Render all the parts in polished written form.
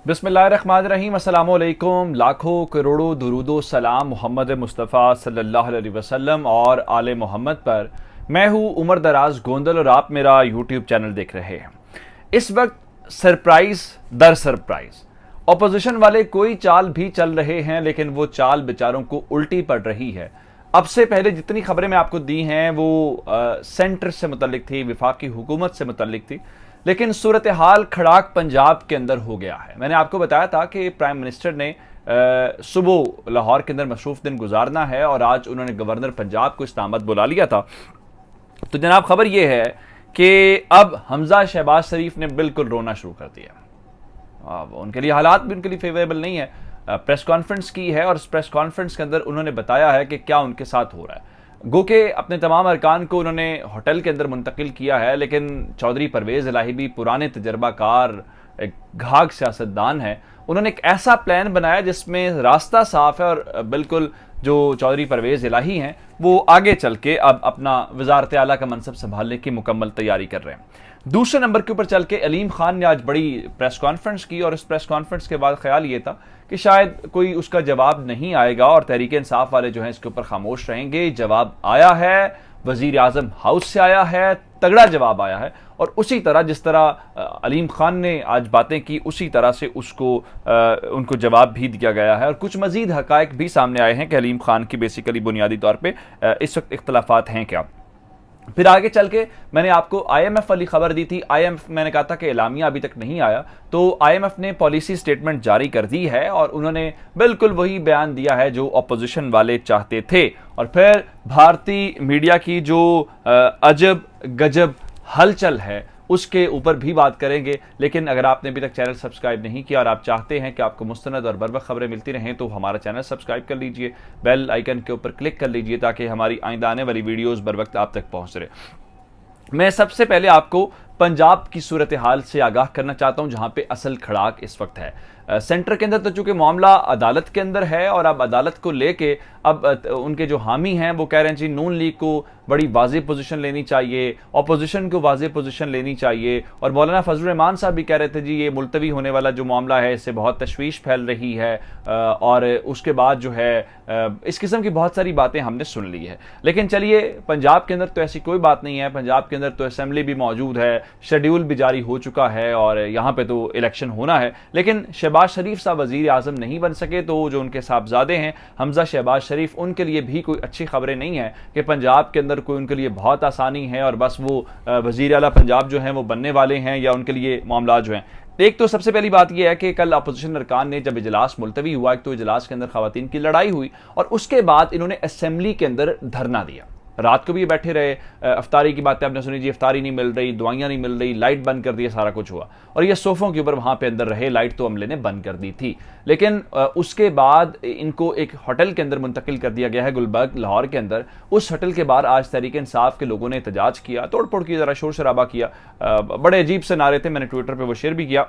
बिस्मिल्लाहिर्रहमानिर्रहीम, अस्सलामुअलैकुम। लाखों करोड़ों दुरूदो सलाम मोहम्मद मुस्तफ़ा सल्लल्लाहु अलैहि वसल्लम और आले मोहम्मद पर। मैं हूँ उमर दराज गोंदल और आप मेरा यूट्यूब चैनल देख रहे हैं। इस वक्त सरप्राइज दर सरप्राइज अपोजिशन वाले कोई चाल भी चल रहे हैं, लेकिन वो चाल बेचारों को उल्टी पड़ रही है। अब से पहले जितनी खबरें मैं आपको दी हैं वो सेंटर से मुतल्लिक थी, विफाकी हुकूमत से मुतल्लिक थी, लेकिन सूरत हाल खड़ाक पंजाब के अंदर हो गया है। मैंने आपको बताया था कि प्राइम मिनिस्टर ने सुबह लाहौर के अंदर मसरूफ दिन गुजारना है और आज उन्होंने गवर्नर पंजाब को इस्लामाबाद बुला लिया था। तो जनाब, खबर यह है कि अब हमजा शहबाज शरीफ ने बिल्कुल रोना शुरू कर दिया। अब उनके लिए हालात भी उनके लिए फेवरेबल नहीं है। प्रेस कॉन्फ्रेंस की है और इस प्रेस कॉन्फ्रेंस के अंदर उन्होंने बताया है कि क्या उनके साथ हो रहा है। गो के अपने तमाम अरकान को उन्होंने होटल के अंदर मुंतकिल किया है, लेकिन चौधरी परवेज़ इलाही भी पुराने तजर्बाकार एक घाघ सियासतदान है। उन्होंने एक ऐसा प्लान बनाया जिसमें रास्ता साफ है और बिल्कुल जो चौधरी परवेज़ इलाही हैं वो आगे चल के अब अपना वज़ारत आला का मनसब संभालने की मुकम्मल तैयारी कर रहे हैं। दूसरे नंबर के ऊपर चल के अलीम खान ने आज बड़ी प्रेस कॉन्फ्रेंस की और इस प्रेस कॉन्फ्रेंस के बाद ख्याल ये था कि शायद कोई उसका जवाब नहीं आएगा और तहरीक इंसाफ वाले जो हैं इसके ऊपर खामोश रहेंगे। जवाब आया है, वजीर आजम हाउस से आया है, तगड़ा जवाब आया है और उसी तरह जिस तरह अलीम खान ने आज बातें की उसी तरह से उसको उनको जवाब भी दिया गया है और कुछ मजीद हकायक भी सामने आए हैं कि अलीम खान की बेसिकली बुनियादी तौर पर इस वक्त इख्तलाफात हैं क्या। फिर आगे चल के मैंने आपको IMF वाली खबर दी थी। IMF मैंने कहा था कि एलामिया अभी तक नहीं आया, तो IMF ने पॉलिसी स्टेटमेंट जारी कर दी है और उन्होंने बिल्कुल वही बयान दिया है जो अपोजिशन वाले चाहते थे। और फिर भारतीय मीडिया की जो अजब गजब हलचल है उसके ऊपर भी बात करेंगे। लेकिन अगर आपने अभी तक चैनल सब्सक्राइब नहीं किया और आप चाहते हैं कि आपको मुस्तनद और बर वक्त खबरें मिलती रहें तो हमारा चैनल सब्सक्राइब कर लीजिए, बेल आइकन के ऊपर क्लिक कर लीजिए ताकि हमारी आइंदा आने वाली वीडियोस बर वक्त आप तक पहुंच रहे। मैं सबसे पहले आपको पंजाब की सूरत हाल से आगाह करना चाहता हूं जहां पे असल खड़ाक इस वक्त है। सेंटर के अंदर तो चूंकि मामला अदालत के अंदर है और अब अदालत को लेके अब उनके जो हामी हैं वो कह रहे हैं जी नून लीग को बड़ी वाज़ेह पोजीशन लेनी चाहिए, अपोजिशन को वाज़ेह पोजीशन लेनी चाहिए। और मौलाना फजल रहमान साहब भी कह रहे थे जी ये मुलतवी होने वाला जो मामला है इससे बहुत तशवीश फैल रही है और उसके बाद जो है इस किस्म की बहुत सारी बातें हमने सुन ली है। लेकिन चलिए, पंजाब के अंदर तो ऐसी कोई बात नहीं है। पंजाब के अंदर तो असेंबली भी मौजूद है, शेड्यूल भी जारी हो चुका है और यहाँ पे तो इलेक्शन होना है। लेकिन शहबाज शरीफ साहब वजीर आजम नहीं बन सके तो जो उनके साहबजादे हैं हमजा शहबाज शरीफ, उनके लिए भी कोई अच्छी खबरें नहीं है कि पंजाब के अंदर कोई उनके लिए बहुत आसानी है और बस वो वजीर आला पंजाब जो हैं वो बनने वाले हैं या उनके लिए मामला जो हैं। एक तो सबसे पहली बात यह है कि कल अपोजिशन अरकान ने जब इजलास मुलतवी हुआ, एक तो इजलास के अंदर खवातीन की लड़ाई हुई और उसके बाद इन्होंने असेंबली के अंदर धरना दिया। रात को भी बैठे रहे, अफ्तारी की बातें आपने सुनी जी, अफ्तारी नहीं मिल रही, दवाइयाँ नहीं मिल रही, लाइट बंद कर दी, सारा कुछ हुआ और ये सोफों के ऊपर वहाँ पे अंदर रहे। लाइट तो अमले ने बंद कर दी थी, लेकिन उसके बाद इनको एक होटल के अंदर मुंतकिल कर दिया गया है गुलबर्ग लाहौर के अंदर। उस होटल के बाहर आज तहरीक इंसाफ के लोगों ने एहतजाज किया, तोड़ फोड़ की, ज़रा शोर शराबा किया, बड़े अजीब से नारे थे, मैंने ट्विटर पर वो शेयर भी किया,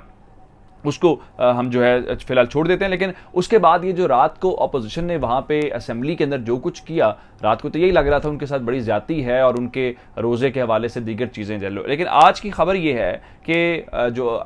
उसको हम जो है फिलहाल छोड़ देते हैं। लेकिन उसके बाद ये जो रात को अपोजिशन ने वहाँ पे असेंबली के अंदर जो कुछ किया, रात को तो यही लग रहा था उनके साथ बड़ी ज्यादती है और उनके रोज़े के हवाले से दीगर चीज़ें जलो। लेकिन आज की खबर ये है कि जो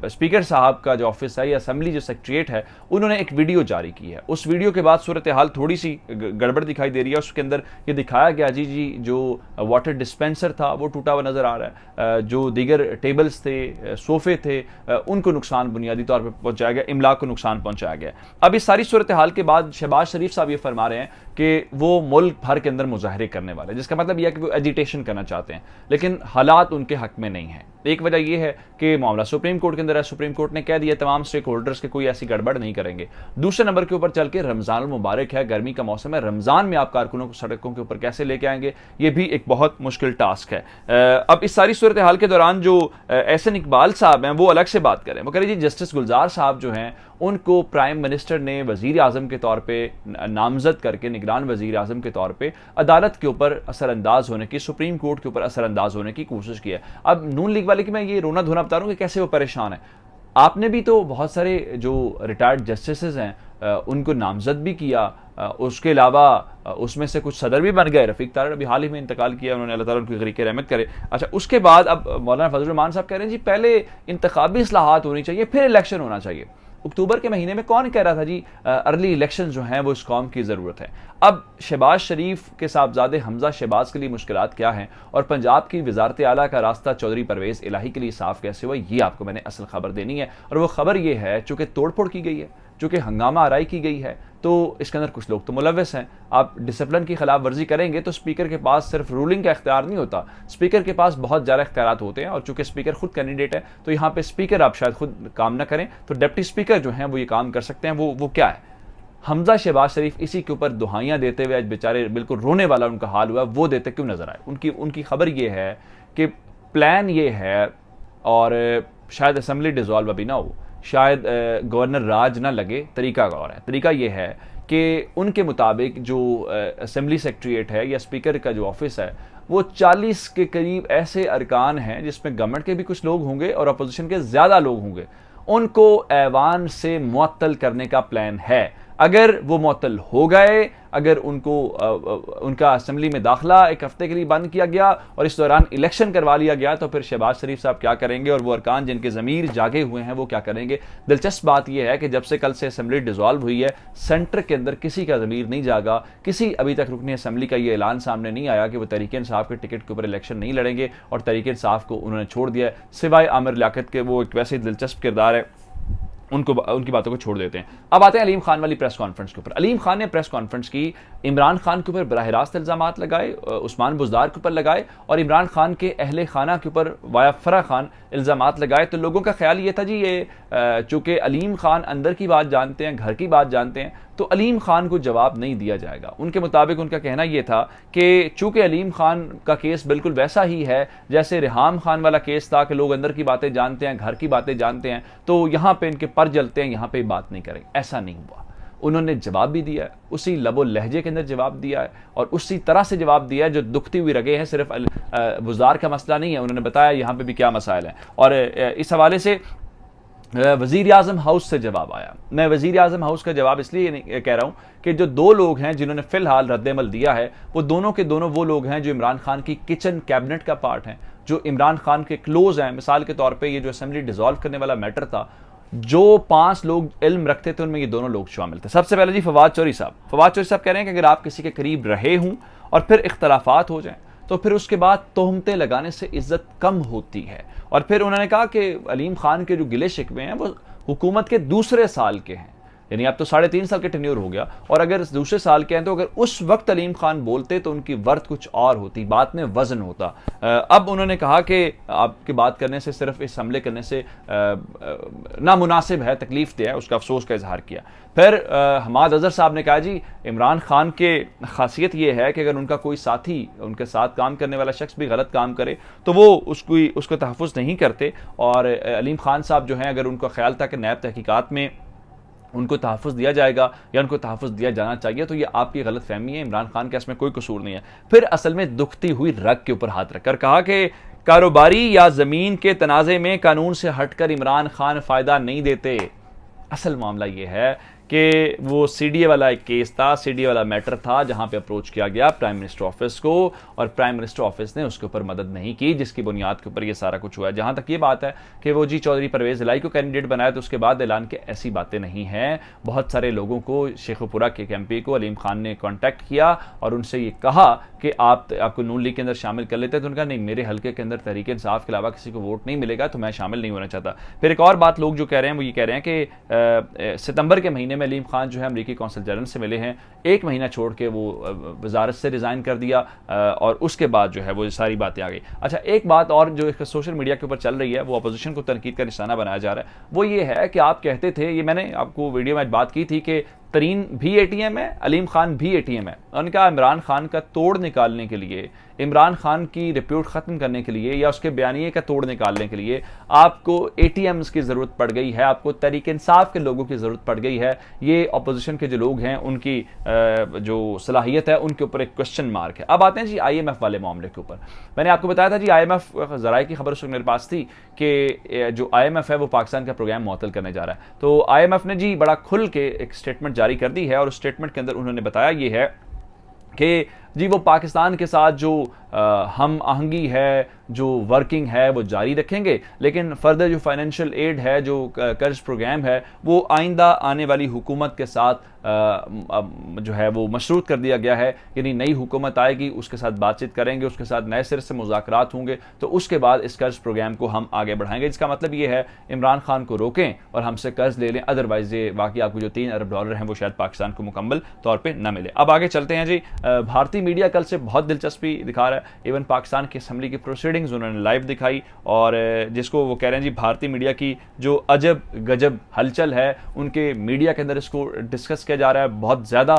स्पीकर साहब का जो ऑफिस है या असेंबली जो सेक्रेटरीट है उन्होंने एक वीडियो जारी की है। उस वीडियो के बाद सूरत हाल थोड़ी सी गड़बड़ दिखाई दे रही है। उसके अंदर ये दिखाया गया जी जो वाटर डिस्पेंसर था वो टूटा हुआ नज़र आ रहा है, जो दीगर टेबल्स थे, सोफे थे, उनको नुकसान बुनियादी तौर पर पहुंचाया गया, इमलाक को नुकसान पहुंचाया गया। अब इस सारी सूरत हाल के बाद शहबाज शरीफ साहब ये फरमा रहे हैं कि वो मुल्क भर के अंदर मुजाहरे करने वाले, जिसका मतलब यह है कि वो एजिटेशन करना चाहते हैं, लेकिन हालात उनके हक में नहीं है। एक वजह यह है कि मामला सुप्रीम कोर्ट के अंदर है, सुप्रीम कोर्ट ने कह दिया तमाम स्टेक होल्डर्स के कोई ऐसी गड़बड़ नहीं करेंगे। दूसरे नंबर के ऊपर चल के रमजान मुबारक है, गर्मी का मौसम है, रमजान में आप कारकुनों को सड़कों के ऊपर कैसे लेके आएंगे, ये भी एक बहुत मुश्किल टास्क है। अब इस सारी सूरत हाल के दौरान जो एहसन इकबाल साहब हैं वो अलग से बात करें। वो कह रहे जी जस्टिस गुलजार साहब जो हैं उनको प्राइम मिनिस्टर ने वजीर आजम के तौर पर नामजद करके, निगरान वजीर आजम के तौर पर अदालत के ऊपर असरअंदाज होने की, सुप्रीम कोर्ट के ऊपर असरअंदाज होने की कोशिश की है। अब नून लीग वाले की मैं ये रोना धोना बता रहा हूँ कि कैसे वो परेशान है। आपने भी तो बहुत सारे जो रिटायर्ड जस्टिसेस हैं उनको नामजद भी किया, उसके अलावा उसमें से कुछ सदर भी बन गए। रफीक तारड़ अभी हाल ही में इंतकाल किया उन्होंने, अल्लाह ताला उनकी गरीक़ रहमत करे। अच्छा, उसके बाद अब मौलाना फजल रहमान साहब कह रहे हैं जी पहले इंतखाबी इस्लाहात होनी चाहिए, फिर इलेक्शन होना चाहिए। अक्टूबर के महीने में कौन कह रहा था जी अर्ली इलेक्शन जो हैं वो इस कौम की ज़रूरत है। अब शहबाज शरीफ के साहबजादे हमजा शहबाज के लिए मुश्किलात क्या हैं और पंजाब की वजारत आला का रास्ता चौधरी परवेज़ इलाही के लिए साफ कैसे हुआ, ये आपको मैंने असल खबर देनी है। और वो खबर ये है, चूँकि तोड़फोड़ की गई है, चूँकि हंगामा आराई की गई है, तो इसके अंदर कुछ लोग तो मुलव्वस हैं। आप डिसिप्लिन की खिलाफ वर्जी करेंगे तो स्पीकर के पास सिर्फ रूलिंग का इख्तियार नहीं होता, स्पीकर के पास बहुत ज़्यादा इख्तियार होते हैं। और चूंकि स्पीकर खुद कैंडिडेट है तो यहाँ पे स्पीकर आप शायद खुद काम ना करें तो डिप्टी स्पीकर जो हैं वो ये काम कर सकते हैं। वो क्या है, हमजा शहबाज शरीफ इसी के ऊपर दुहाइयाँ देते हुए आज बेचारे बिल्कुल रोने वाला उनका हाल हुआ, वो देते क्यों नजर आए। उनकी खबर ये है कि प्लान ये है और शायद असम्बली डिजॉल्व अभी ना हो, शायद गवर्नर राज ना लगे। तरीका गौर है, तरीका यह है कि उनके मुताबिक जो असम्बली सेक्रेटरीट है या स्पीकर का जो ऑफिस है वो 40 के करीब ऐसे अरकान हैं जिसमें गवर्नमेंट के भी कुछ लोग होंगे और अपोजिशन के ज़्यादा लोग होंगे, उनको ऐवान से मुअत्तल करने का प्लान है। अगर वो मुअत्तल हो गए, अगर उनका असम्बली में दाखिला एक हफ्ते के लिए बंद किया गया और इस दौरान इलेक्शन करवा लिया गया तो फिर शहबाज शरीफ साहब क्या करेंगे और वो अरकान जिनके ज़मीर जागे हुए हैं वो क्या करेंगे। दिलचस्प बात यह है कि जब से कल से असम्बली डिसॉल्व हुई है सेंटर के अंदर किसी का ज़मीर नहीं जागा, किसी अभी तक रुकनी असम्बली का ये ऐलान सामने नहीं आया कि वो तहरीक इंसाफ के टिकट के ऊपर इलेक्शन नहीं लड़ेंगे और तहरीक इंसाफ को उन्होंने छोड़ दिया है। सिवाय आमिर लियाकत के, वो एक वैसे दिलचस्प किरदार है, उनकी बातों को छोड़ देते हैं। अब आते हैं अलीम खान वाली प्रेस कॉन्फ्रेंस के ऊपर। अलीम खान ने प्रेस कॉन्फ्रेंस की, इमरान खान के ऊपर बराह रास्त इल्ज़ामात लगाए, उस्मान बुज़दार के ऊपर लगाए और इमरान खान के अहले खाना के ऊपर वाया फरा खान इल्ज़ामात लगाए। तो लोगों का ख्याल ये था जी ये चूँकि अलीम खान अंदर की बात जानते हैं, घर की बात जानते हैं, तो अलीम खान को जवाब नहीं दिया जाएगा। उनके मुताबिक उनका कहना यह था कि चूँकि अलीम खान का केस बिल्कुल वैसा ही है जैसे रिहाम खान वाला केस था कि लोग अंदर की बातें जानते हैं, घर की बातें जानते हैं, तो यहाँ पे इनके पर जलते हैं, यहाँ पे बात नहीं करेंगे। ऐसा नहीं हुआ। उन्होंने जवाब भी दिया है, उसी लबो लहजे के अंदर जवाब दिया है और उसी तरह से जवाब दिया है जो दुखती हुई रगे हैं। सिर्फ बुज़दार का मसला नहीं है, उन्होंने बताया यहाँ पे भी क्या मसाइल हैं। और इस हवाले से वज़ीर आज़म हाउस से जवाब आया। मैं वज़ीर आज़म हाउस का जवाब इसलिए कह रहा हूँ कि जो दो लोग हैं जिन्होंने फ़िलहाल रद्दमल दिया है वो दोनों के दोनों वो लोग हैं जो इमरान खान की किचन कैबिनेट का पार्ट हैं, जो इमरान खान के क्लोज हैं। मिसाल के तौर पर ये जो असम्बली डिसॉल्व करने वाला मैटर था, जो 5 लोग इल्म रखते थे उनमें ये दोनों लोग शामिल थे। सबसे पहले जी फवाद चौधरी साहब कह रहे हैं कि अगर आप किसी के करीब रहे हों और फिर इख्तलाफात हो जाएं तो फिर उसके बाद तोहमतें लगाने से इज्जत कम होती है। और फिर उन्होंने कहा कि अलीम खान के जो गिले शिकवे हैं वो हुकूमत के दूसरे साल के हैं, यानी अब तो 3.5 साल के टेन्योर हो गया और अगर दूसरे साल के हैं तो अगर उस वक्त अलीम खान बोलते तो उनकी वर्थ कुछ और होती, बात में वजन होता। अब उन्होंने कहा कि आपकी बात करने से, सिर्फ इस हमले करने से नामुनासिब है, तकलीफ दे है, उसका अफसोस का इजहार किया। फिर हमाद अजहर साहब ने कहा जी इमरान खान के खासियत ये है कि अगर उनका कोई साथी, उनके साथ काम करने वाला शख्स भी गलत काम करे तो वो उसको तहफ़्फ़ुज़ नहीं करते। और अलीम खान साहब जो हैं, अगर उनका ख्याल था कि नैब तहकीकात में उनको तहफ़्फ़ुज़ दिया जाएगा या उनको तहफ़्फ़ुज़ दिया जाना चाहिए, तो ये आपकी गलत फहमी है, इमरान खान का इसमें कोई कसूर नहीं है। फिर असल में दुखती हुई रग के ऊपर हाथ रखकर कहा कि कारोबारी या ज़मीन के तनाज़े में कानून से हटकर इमरान खान फ़ायदा नहीं देते। असल मामला ये है कि वो सीडीए वाला एक केस था, सीडीए वाला मैटर था जहां पे अप्रोच किया गया प्राइम मिनिस्टर ऑफिस को और प्राइम मिनिस्टर ऑफिस ने उसके ऊपर मदद नहीं की, जिसकी बुनियाद के ऊपर ये सारा कुछ हुआ है। जहां तक ये बात है कि वो जी चौधरी परवेज़ इलाही को कैंडिडेट बनाया तो उसके बाद ऐलान के ऐसी बातें नहीं हैं। बहुत सारे लोगों को, शेखुपुरा के एमपी को अलीम खान ने कॉन्टैक्ट किया और उनसे ये कहा कि आपको नून लीग के अंदर शामिल कर लेते हैं, तो उनका नहीं, मेरे हल्के के अंदर तहरीक इंसाफ के अलावा किसी को वोट नहीं मिलेगा तो मैं शामिल नहीं होना चाहता। फिर एक और बात लोग जो कह रहे हैं वो ये कह रहे हैं कि सितंबर के महीने में अलीम खान जो है अमरीकी कौंसल जनरल से मिले हैं, 1 महीना छोड़ के वो वजारत से रिज़ाइन कर दिया और उसके बाद जो है वो सारी बातें आ गई। अच्छा, एक बात और जो सोशल मीडिया के ऊपर चल रही है, वो अपोजिशन को तनकीद का निशाना बनाया जा रहा है, वो ये है कि आप कहते थे, ये मैंने आपको वीडियो में बात की थी कि तरीन भी एटीएम है, अलीम खान भी एटीएम है। उन्होंने कहा इमरान खान का तोड़ निकालने के लिए, इमरान खान की रिप्यूट ख़त्म करने के लिए या उसके बयानिए का तोड़ निकालने के लिए आपको एटीएम्स की ज़रूरत पड़ गई है, आपको तहरीक इंसाफ के लोगों की ज़रूरत पड़ गई है। ये अपोजिशन के जो लोग हैं उनकी जो सलाहियत है उनके ऊपर एक क्वेश्चन मार्क है। अब आते हैं जी IMF वाले मामले के ऊपर। मैंने आपको बताया था जी IMF ज़राए की खबर उस वक्त मेरे पास थी कि जो IMF है वो पाकिस्तान का प्रोग्राम मुअत्तल करने जा रहा है। तो IMF ने जी बड़ा खुल के एक स्टेटमेंट जारी कर दी है और उस स्टेटमेंट के अंदर उन्होंने बताया ये है कि जी वो पाकिस्तान के साथ जो हम आहंगी है, जो वर्किंग है वो जारी रखेंगे, लेकिन फर्दर जो फाइनेंशियल एड है, जो कर्ज प्रोग्राम है, वो आइंदा आने वाली हुकूमत के साथ जो है वो मशरूत कर दिया गया है। यानी नई हुकूमत आएगी, उसके साथ बातचीत करेंगे, उसके साथ नए सिरे से मुज़ाकरात होंगे, तो उसके बाद इस कर्ज प्रोग्राम को हम आगे बढ़ाएंगे। जिसका मतलब ये है इमरान खान को रोकें और हमसे कर्ज ले लें, अदरवाइज ये बाकी आपको जो $3 अरब हैं वो शायद पाकिस्तान को मुकम्मल तौर पर न मिले। अब आगे चलते हैं जी। भारतीय मीडिया कल से बहुत दिलचस्पी दिखा रहा है। इवन पाकिस्तान की असम्बली की प्रोसीडिंग्स उन्होंने लाइव दिखाई और जिसको वो कह रहे हैं जी भारतीय मीडिया की जो अजब गजब हलचल है उनके मीडिया के अंदर इसको डिस्कस किया जा रहा है। बहुत ज़्यादा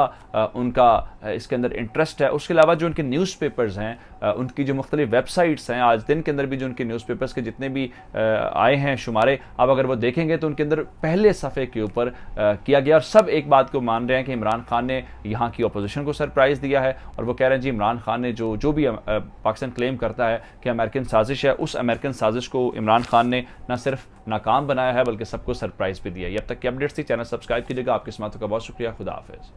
उनका इसके अंदर इंटरेस्ट है। उसके अलावा जो उनके न्यूज़पेपर्स हैं, उनकी जो मुख्तलिफ वेबसाइट्स हैं, आज दिन के अंदर भी जो उनके न्यूज़पेपर्स के जितने भी आए हैं शुमारे, अब अगर वो देखेंगे तो उनके अंदर पहले सफ़े के ऊपर किया गया और सब एक बात को मान रहे हैं कि इमरान खान ने यहाँ की अपोजिशन को सरप्राइज़ दिया है। और वो कह रहे हैं जी इमरान खान ने जो भी पाकिस्तान क्लेम करता है कि अमेरिकन साजिश है, उस अमेरिकन साजिश को इमरान खान ने न सिर्फ नाकाम बनाया है बल्कि सबको सरप्राइज़ भी दिया है। अब तक की अपडेट्स थी, चैनल सब्सक्राइब कीजिएगा। आपकी समातों का बहुत शुक्रिया। खुदा हाफिज़।